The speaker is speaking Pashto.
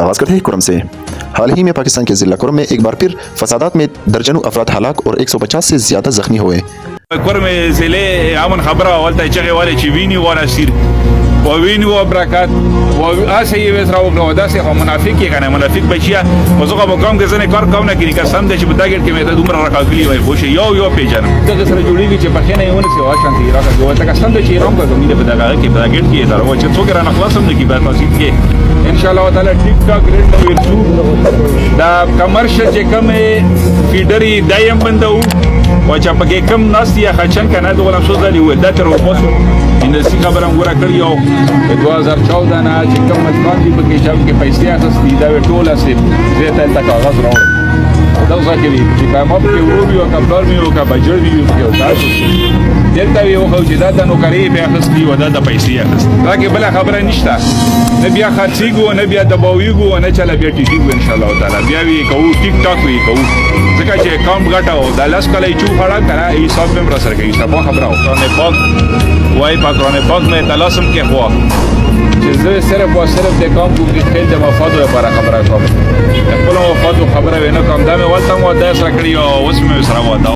आगाज करते हैं कुरम से। हाल ही में पाकिस्तान के जिला कुरम में एक बार फिर फसादात में दर्जनों अफराद हलाक और 150 से ज्यादा जख्मी हुए। कुरम ضلع امن خبره ولته چې غواړي چې ویني ورسیر و ویني و برکات و اسه یې وسره وکړو دا سه منافق کې کنه منافق بچیا وزغه به کوم کې ځنه کار کوم نه کړي قسم دې چې په داګر کې مې ته دومره راکاګلی وای خو شي یو پیژنم دا سره جوړیږي چې په خنه یې ونه سی واشنتي راکاږي ولته قسم دې چې روم کوم دې په داګر کې په داګر کې دا و چې څوک را نخلاصم نه کی په تاسو کې ان شاء الله تعالی ټیک ټاک ریټ نو ورسو دا کمرشل چې کوم فیډری دایم بندو و چې په کې کم ناس یا خچن کنه د غلام سوزالي و دا تر اوسه ان سی خبرم ګوره کړی او 2014 نه چې کوم مطلب دی په کې چې پیسې اخستې دا ټوله سي زه ته تا کاغذ راوړ دا ځکه چې کوم په یورو او کپلر میو کا بجټ دی یو تاسو دلته یو خو چې دا نو کوي به اخستې و دا د پیسې اخست راکه بل خبره نشته نه بیا خرڅیږو نه بیا دباویږو نه چلا بیا ټیټیږو ان شاء الله تعالی بیا وی کوو ټیک ټاک وی کوو ځکه چې اکاونټ غټاو د لاس کله چو خړا کرا حساب به را سره کوي صبح خبره او نه پاک وای پاکرانه پاک مې تلاسم کې خو چې زه صرف او صرف د کام کو کې خپل د مفاد لپاره خبره کوم خپل مفاد خبره ونه کوم دا مې ولته مو د سره کړی او اوس مې سره ودا